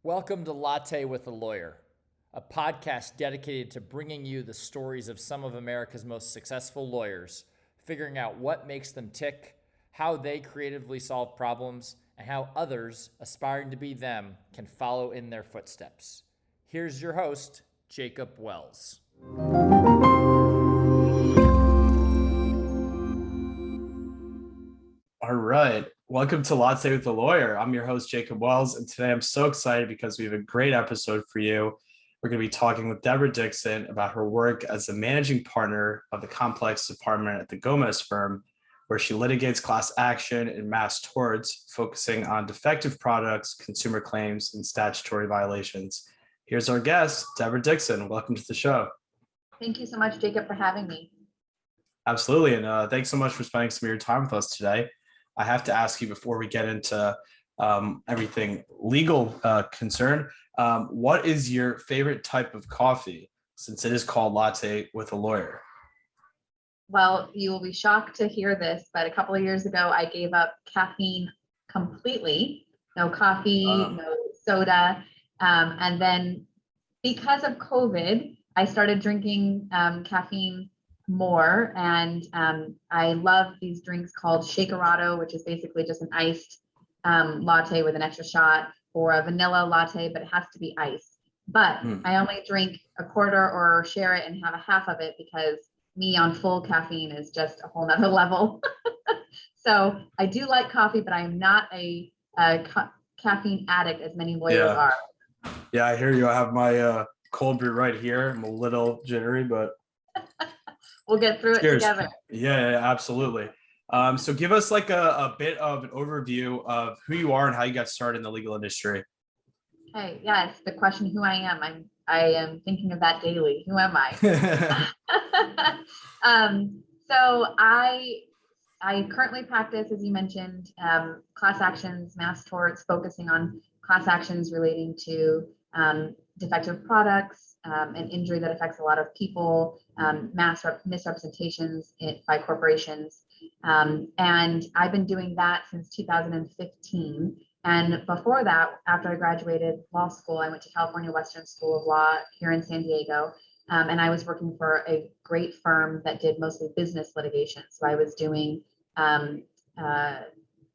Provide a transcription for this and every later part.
Welcome to Latte with a Lawyer, a podcast dedicated to bringing you the stories of some of America's most successful lawyers, figuring out what makes them tick, how they creatively solve problems, and how others aspiring to be them can follow in their footsteps. Here's your host, Jacob Wells. All right. Welcome to Latte with a Lawyer. I'm your host, Jacob Wells, and today I'm so excited because we have a great episode for you. We're going to be talking with Deborah Dixon about her work as the managing partner of the complex department at the Gomez firm, where she litigates class action and mass torts, focusing on defective products, consumer claims, and statutory violations. Here's our guest, Deborah Dixon. Welcome to the show. Thank you so much, Jacob, for having me. Absolutely. And thanks so much for spending some of your time with us today. I have to ask you before we get into everything legal concerned, what is your favorite type of coffee, since it is called Latte with a Lawyer? Well, you will be shocked to hear this, but a couple of years ago, I gave up caffeine completely. No coffee, no soda. And then because of COVID, I started drinking caffeine more, and I love these drinks called Shakerado, which is basically just an iced latte with an extra shot, or a vanilla latte, but it has to be iced. But I only drink a quarter or share it and have a half of it because me on full caffeine is just a whole nother level. So I do like coffee, but I am not a caffeine addict as many lawyers are. Yeah, I hear you. I have my cold brew right here. I'm a little jittery, but we'll get through it together. Yeah, absolutely. So give us like a bit of an overview of who you are and how you got started in the legal industry. Okay, yes, the question who I am thinking of that daily. Who am I? So I currently practice, as you mentioned, class actions, mass torts, focusing on class actions relating to defective products, an injury that affects a lot of people, mass misrepresentations by corporations. And I've been doing that since 2015. And before that, after I graduated law school, I went to California Western School of Law here in San Diego. And I was working for a great firm that did mostly business litigation. So I was doing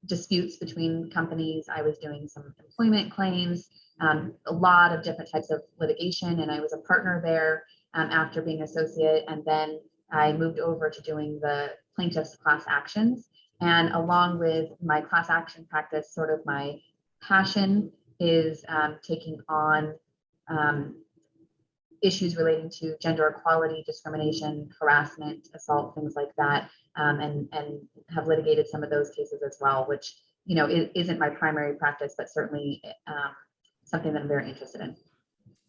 disputes between companies. I was doing some employment claims, a lot of different types of litigation, and I was a partner there after being associate. And then I moved over to doing the plaintiff's class actions. And along with my class action practice, sort of my passion is taking on issues relating to gender equality, discrimination, harassment, assault, things like that, and have litigated some of those cases as well, which, you know, isn't my primary practice, but certainly something that I'm very interested in.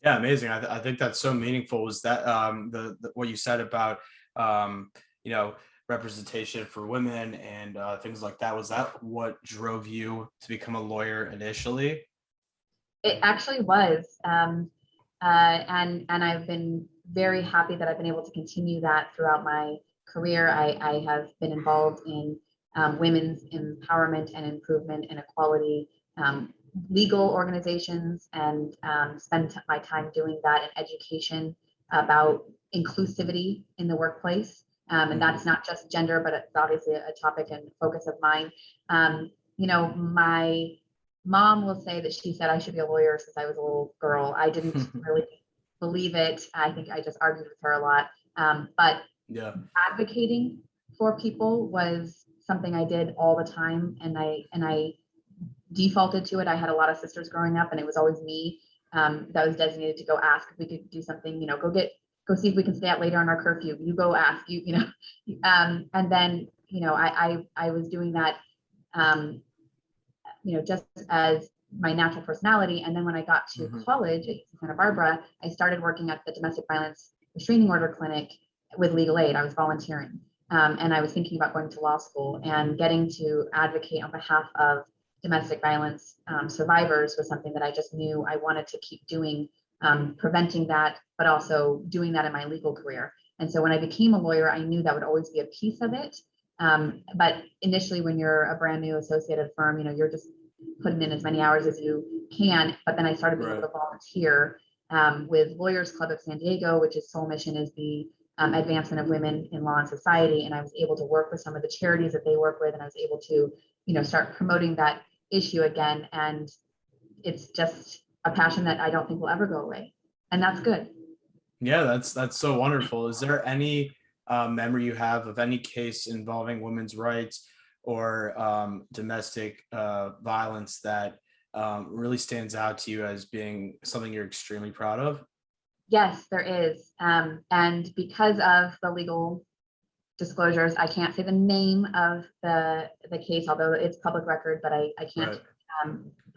Yeah, amazing. I think that's so meaningful. Was that the what you said about representation for women and things like that? Was that what drove you to become a lawyer initially? It actually was. And I've been very happy that I've been able to continue that throughout my career. I have been involved in women's empowerment and improvement and equality legal organizations, and spend my time doing that in education about inclusivity in the workplace. And that's not just gender, but it's obviously a topic and focus of mine. My mom will say that she said I should be a lawyer since I was a little girl. I didn't really believe it. I think I just argued with her a lot. But advocating for people was something I did all the time, and I defaulted to it. I had a lot of sisters growing up, and it was always me that was designated to go ask if we could do something. Go see if we can stay out later on our curfew. You go ask. And then I was doing that. Just as my natural personality. And then when I got to college at Santa Barbara, I started working at the domestic violence restraining order clinic with legal aid. I was volunteering. And I was thinking about going to law school, and getting to advocate on behalf of domestic violence survivors was something that I just knew I wanted to keep doing, preventing that, but also doing that in my legal career. And so when I became a lawyer, I knew that would always be a piece of it. But initially, when you're a brand new associated firm, you're just putting in as many hours as you can. But then I started being able to volunteer with Lawyers Club of San Diego, which is sole mission is the advancement of women in law and society. And I was able to work with some of the charities that they work with, and I was able to, start promoting that issue again. And it's just a passion that I don't think will ever go away. And that's good. Yeah, that's so wonderful. Is there any memory you have of any case involving women's rights or domestic violence that really stands out to you as being something you're extremely proud of? Yes, there is. And because of the legal disclosures, I can't say the name of the case, although it's public record, but I can't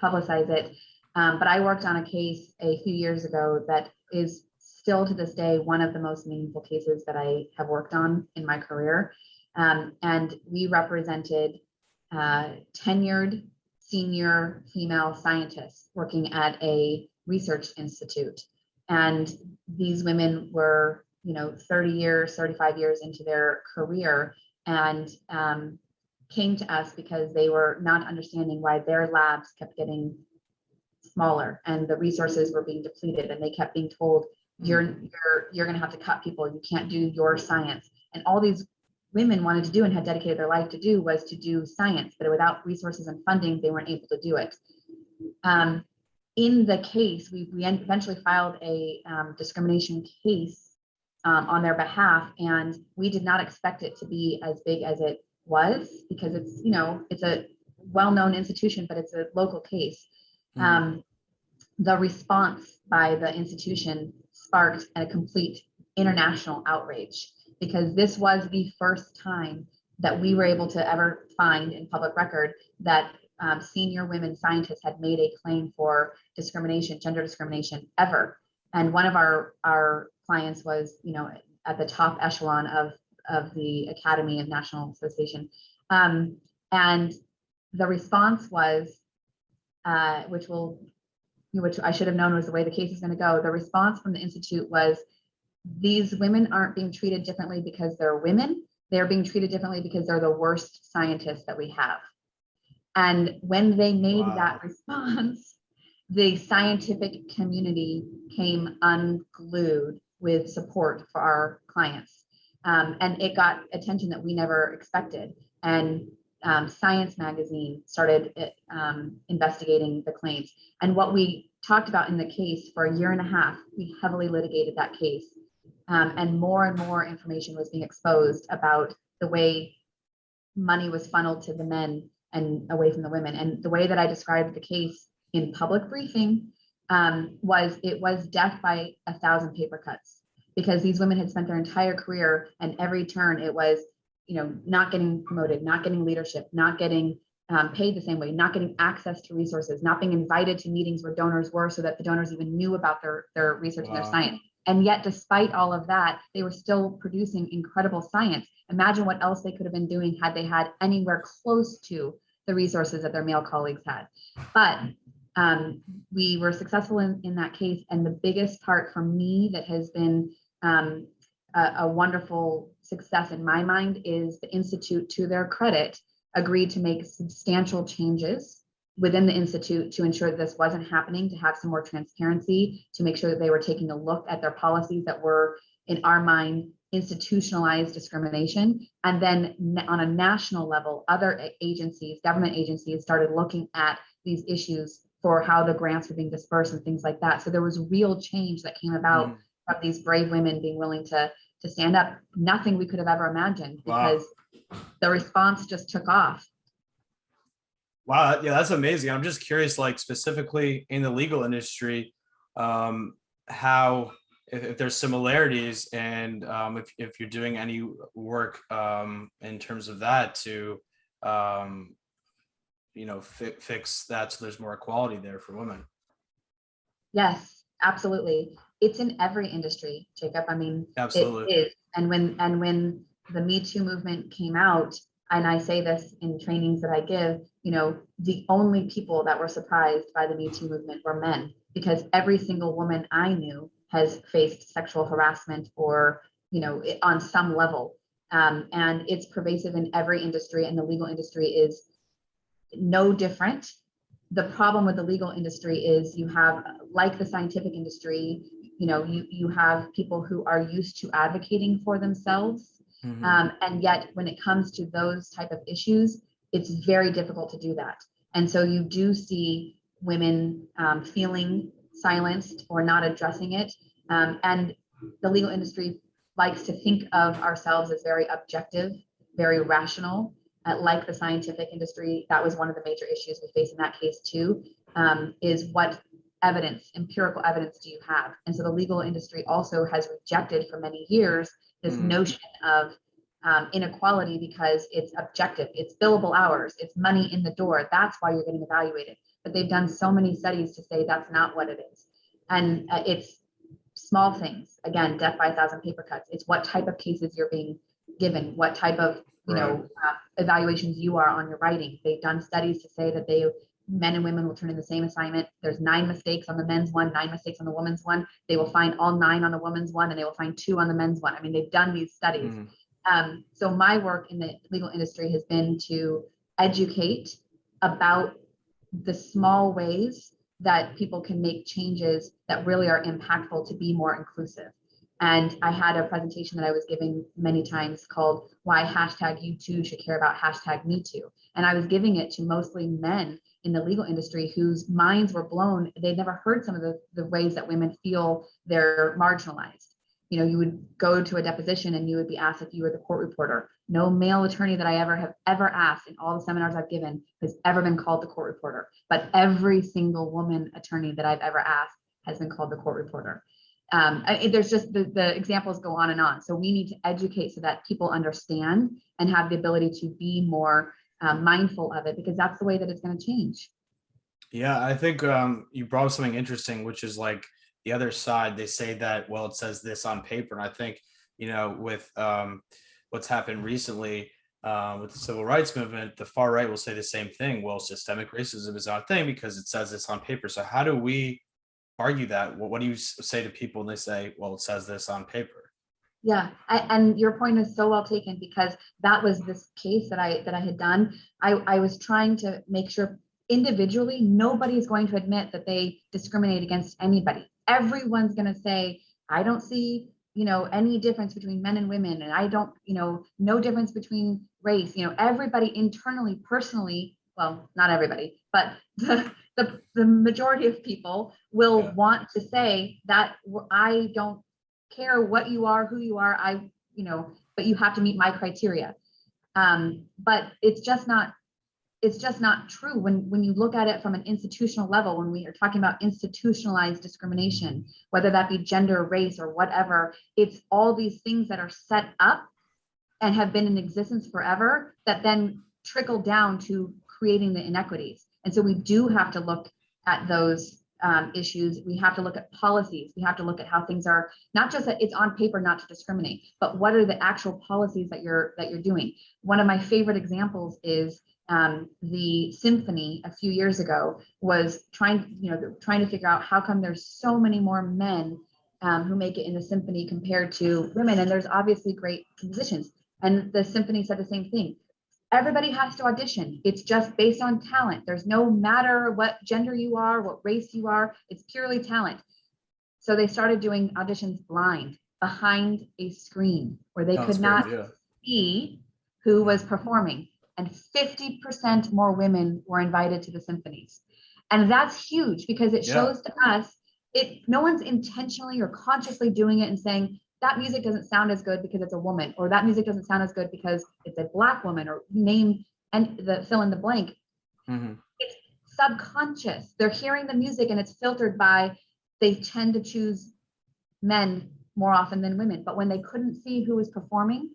publicize it. But I worked on a case a few years ago that is still to this day one of the most meaningful cases that I have worked on in my career. And we represented tenured senior female scientists working at a research institute. And these women were, 30 years, 35 years into their career, and came to us because they were not understanding why their labs kept getting smaller and the resources were being depleted. And they kept being told, you're going to have to cut people. You can't do your science. And all these women wanted to do and had dedicated their life to do was to do science, but without resources and funding, they weren't able to do it. In the case, we eventually filed a discrimination case on their behalf, and we did not expect it to be as big as it was because it's, it's a well-known institution, but it's a local case. The response by the institution sparked a complete international outrage, because this was the first time that we were able to ever find in public record that senior women scientists had made a claim for discrimination, gender discrimination ever. And one of our clients was, at the top echelon of the Academy of National Association. And the response was, which I should have known was the way the case is going to go. The response from the Institute was, these women aren't being treated differently because they're women. They're being treated differently because they're the worst scientists that we have. And when they made that response, the scientific community came unglued with support for our clients. And it got attention that we never expected. And Science magazine started investigating the claims. And what we talked about in the case for a year and a half, we heavily litigated that case. And more information was being exposed about the way money was funneled to the men and away from the women. And the way that I described the case in public briefing was death by 1,000 paper cuts, because these women had spent their entire career, and every turn it was, not getting promoted, not getting leadership, not getting paid the same way, not getting access to resources, not being invited to meetings where donors were so that the donors even knew about their research and their science. And yet, despite all of that, they were still producing incredible science. Imagine what else they could have been doing had they had anywhere close to the resources that their male colleagues had. But we were successful in that case. And the biggest part for me that has been a wonderful success in my mind is the Institute, to their credit, agreed to make substantial changes within the Institute to ensure that this wasn't happening, to have some more transparency, to make sure that they were taking a look at their policies that were, in our mind, institutionalized discrimination. And then on a national level, other agencies, government agencies, started looking at these issues for how the grants were being dispersed and things like that. So there was real change that came about from these brave women being willing to stand up. Nothing we could have ever imagined, because the response just took off. Wow, yeah, that's amazing. I'm just curious, like specifically in the legal industry, how if there's similarities, and if you're doing any work in terms of that to fix that so there's more equality there for women. Yes, absolutely. It's in every industry, Jacob. I mean, absolutely. It is. And when the Me Too movement came out, and I say this in trainings that I give, the only people that were surprised by the Me Too movement were men, because every single woman I knew has faced sexual harassment or, on some level. And it's pervasive in every industry, and the legal industry is no different. the problem with the legal industry is you have, like the scientific industry, you have people who are used to advocating for themselves. And yet when it comes to those type of issues, it's very difficult to do that. And so you do see women feeling silenced or not addressing it. And the legal industry likes to think of ourselves as very objective, very rational, like the scientific industry. That was one of the major issues we face in that case too, is what evidence, empirical evidence do you have? And so the legal industry also has rejected for many years this notion of inequality because it's objective, it's billable hours, it's money in the door. That's why you're getting evaluated. But they've done so many studies to say that's not what it is. And it's small things. Again, death by 1,000 paper cuts. It's what type of cases you're being given, what type of evaluations you are on your writing. They've done studies to say that men and women will turn in the same assignment. There's 9 mistakes on the men's one, 9 mistakes on the woman's one. They will find all 9 on the woman's one, and they will find 2 on the men's one. I mean, they've done these studies. So my work in the legal industry has been to educate about the small ways that people can make changes that really are impactful to be more inclusive. And I had a presentation that I was giving many times called "Why hashtag You Too Should Care About hashtag Me Too." And I was giving it to mostly men in the legal industry whose minds were blown. They'd never heard some of the ways that women feel they're marginalized. You would go to a deposition and you would be asked if you were the court reporter. No male attorney that I have ever asked in all the seminars I've given has ever been called the court reporter. But every single woman attorney that I've ever asked has been called the court reporter. There's just the examples go on and on. So we need to educate so that people understand and have the ability to be more mindful of it, because that's the way that it's going to change. Yeah, I think you brought up something interesting, which is like the other side. They say that, well, it says this on paper. And I think, with what's happened recently with the civil rights movement, the far right will say the same thing. Well, systemic racism is not a thing because it says this on paper. So how do we argue that? What do you say to people when they say, well, it says this on paper? Yeah, and your point is so well taken, because that was this case that I had done. I was trying to make sure individually, nobody is going to admit that they discriminate against anybody. Everyone's going to say, I don't see, any difference between men and women, and I don't, no difference between race. Everybody internally, personally, well, not everybody, but the majority of people will want to say that I don't care what you are, who you are, but you have to meet my criteria. But it's just not true when you look at it from an institutional level. When we are talking about institutionalized discrimination, whether that be gender, race, or whatever, it's all these things that are set up and have been in existence forever that then trickle down to creating the inequities. And so we do have to look at those issues. We have to look at policies. We have to look at how things are, not just that it's on paper not to discriminate, but what are the actual policies that you're doing. One of my favorite examples is the symphony a few years ago was trying to figure out how come there's so many more men who make it in the symphony compared to women, and there's obviously great musicians. And the symphony said the same thing. Everybody has to audition. It's just based on talent. There's no matter what gender you are, what race you are, it's purely talent. So they started doing auditions blind behind a screen where they could not see who was performing. And 50% more women were invited to the symphonies. And that's huge, because it shows to us, no one's intentionally or consciously doing it and saying, that music doesn't sound as good because it's a woman, or that music doesn't sound as good because it's a Black woman, or name and the fill in the blank. It's subconscious. They're hearing the music and it's filtered by, they tend to choose men more often than women. But when they couldn't see who was performing,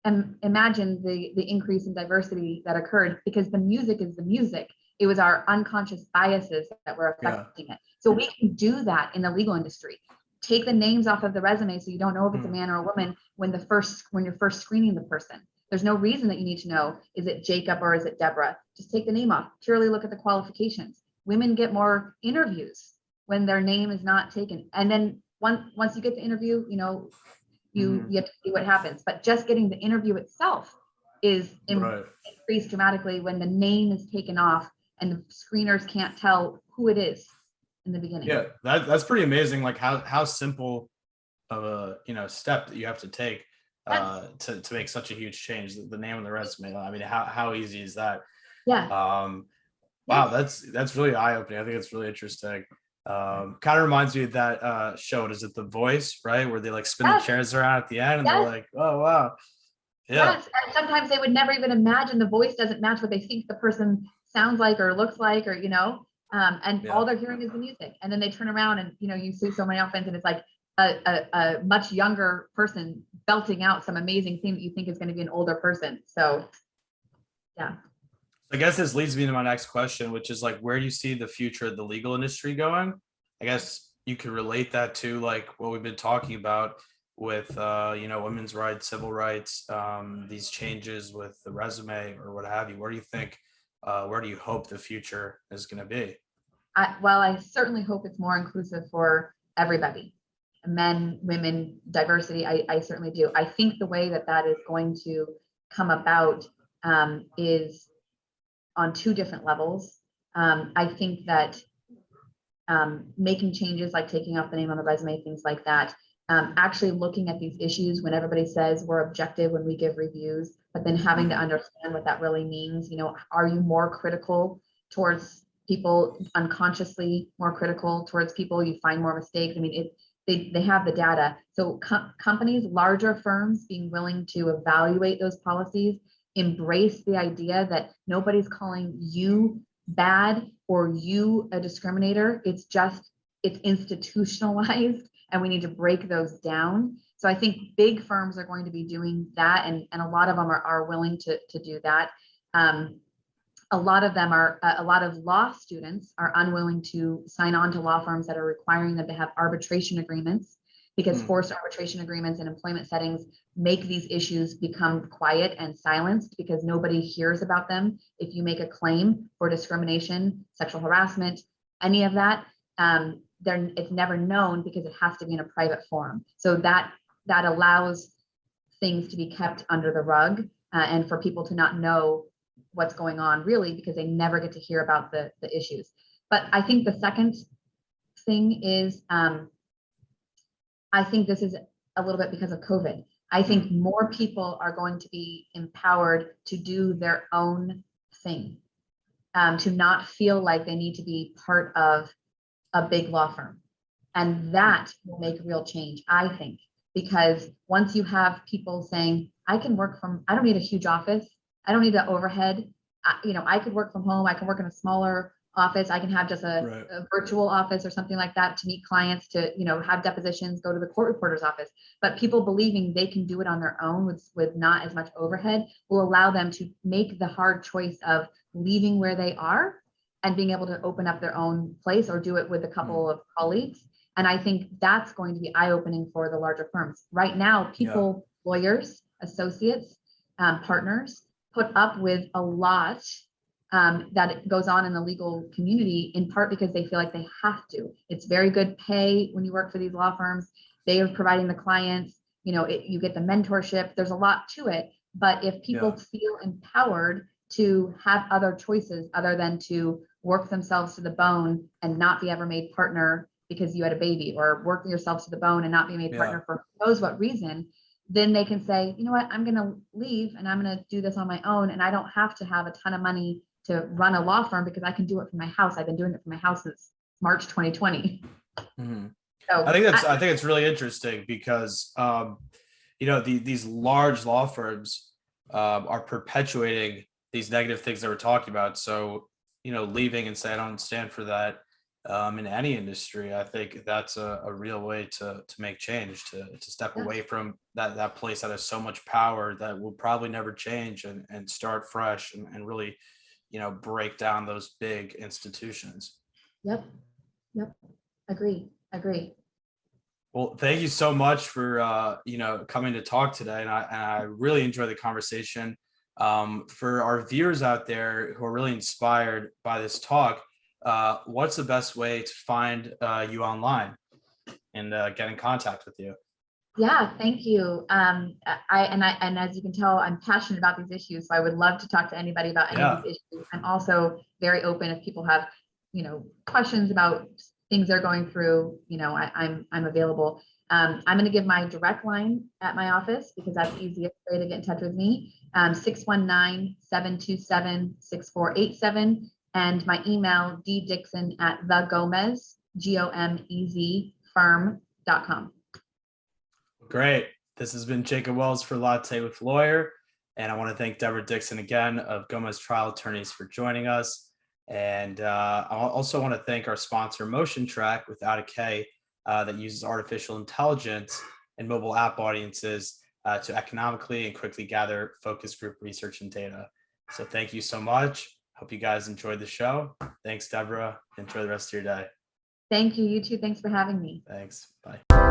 and imagine the increase in diversity that occurred, because the music is the music. It was our unconscious biases that were affecting it. So we can do that in the legal industry. Take the names off of the resume so you don't know if it's a man or a woman when you're first screening the person. There's no reason that you need to know, is it Jacob or is it Deborah? Just take the name off. Purely look at the qualifications. Women get more interviews when their name is not taken. And then once you get the interview, you have to see what happens. But just getting the interview itself is increased dramatically when the name is taken off and the screeners can't tell who it is in the beginning. Yeah, that's pretty amazing. Like how simple of a step that you have to take to make such a huge change. The name on the resume. I mean, how easy is that? Yeah. Wow, that's really eye-opening. I think it's really interesting. Kind of reminds me of that show. Is it The Voice, right? Where they like spin the chairs around at the end and they're like, oh wow. Yeah. Yes, and sometimes they would never even imagine the voice doesn't match what they think the person sounds like or looks like, or and all they're hearing is the music. And then they turn around and you see so many offense, and it's like a much younger person belting out some amazing thing that you think is going to be an older person. So yeah. I guess this leads me to my next question, which is like, where do you see the future of the legal industry going? I guess you could relate that to like what we've been talking about with women's rights, civil rights, these changes with the resume or what have you. Where do you think where do you hope the future is going to be? I certainly hope it's more inclusive for everybody, men, women, diversity. I certainly do. I think the way that is going to come about is on two different levels. I think that making changes like taking off the name on the resume, things like that, actually looking at these issues when everybody says we're objective when we give reviews, but then having to understand what that really means. Are you more critical towards people, unconsciously more critical towards people? You find more mistakes. I mean, they have the data. So companies, larger firms, being willing to evaluate those policies, embrace the idea that nobody's calling you bad or you a discriminator. It's institutionalized, and we need to break those down. So I think big firms are going to be doing that, and a lot of them are willing to do that. A lot of them are, a lot of law students are unwilling to sign on to law firms that are requiring them to have arbitration agreements, because forced arbitration agreements in employment settings make these issues become quiet and silenced because nobody hears about them. If you make a claim for discrimination, sexual harassment, any of that, it's never known because it has to be in a private forum. So that allows things to be kept under the rug, and for people to not know what's going on really, because they never get to hear about the issues. But I think the second thing is, I think this is a little bit because of COVID. I think more people are going to be empowered to do their own thing, to not feel like they need to be part of a big law firm. And that will make real change, I think, because once you have people saying, I don't need a huge office. I don't need the overhead. I could work from home. I can work in a smaller office. I can have just a virtual office or something like that to meet clients, to, have depositions, go to the court reporter's office. But people believing they can do it on their own with not as much overhead will allow them to make the hard choice of leaving where they are and being able to open up their own place or do it with a couple of colleagues. And I think that's going to be eye-opening for the larger firms. Right now, people, lawyers, associates, partners, put up with a lot that goes on in the legal community, in part because they feel like they have to. It's very good pay when you work for these law firms. They are providing the clients, you get the mentorship. There's a lot to it. But if people feel empowered to have other choices other than to work themselves to the bone and not be ever made partner because you had a baby, or work yourself to the bone and not be made partner for who knows what reason, then they can say, you know what, I'm going to leave and I'm going to do this on my own. And I don't have to have a ton of money to run a law firm because I can do it from my house. I've been doing it from my house since March 2020. So I think it's really interesting because, these large law firms are perpetuating these negative things that we're talking about. So, leaving and say, I don't stand for that in any industry. I think that's a real way to make change, to step away from that place that has so much power that will probably never change, and start fresh and really, break down those big institutions. Yep. Agree. Well, thank you so much for coming to talk today, and I really enjoyed the conversation. For our viewers out there who are really inspired by this talk, what's the best way to find you online and get in contact with you? Yeah, thank you. And as you can tell, I'm passionate about these issues, so I would love to talk to anybody about any of Yeah. these issues. I'm also very open if people have, questions about things they're going through. I'm available. I'm going to give my direct line at my office because that's the easiest way to get in touch with me. 619-727-6487, and my email ddixon@thegomez, GOMEZ firm.com. Great. This has been Jacob Wells for Latte with Lawyer. And I want to thank Deborah Dixon again of Gomez Trial Attorneys for joining us. And I also want to thank our sponsor, Motion Track, without a K, that uses artificial intelligence and mobile app audiences to economically and quickly gather focus group research and data. So thank you so much. Hope you guys enjoyed the show. Thanks, Deborah. Enjoy the rest of your day. Thank you. You too. Thanks for having me. Thanks. Bye.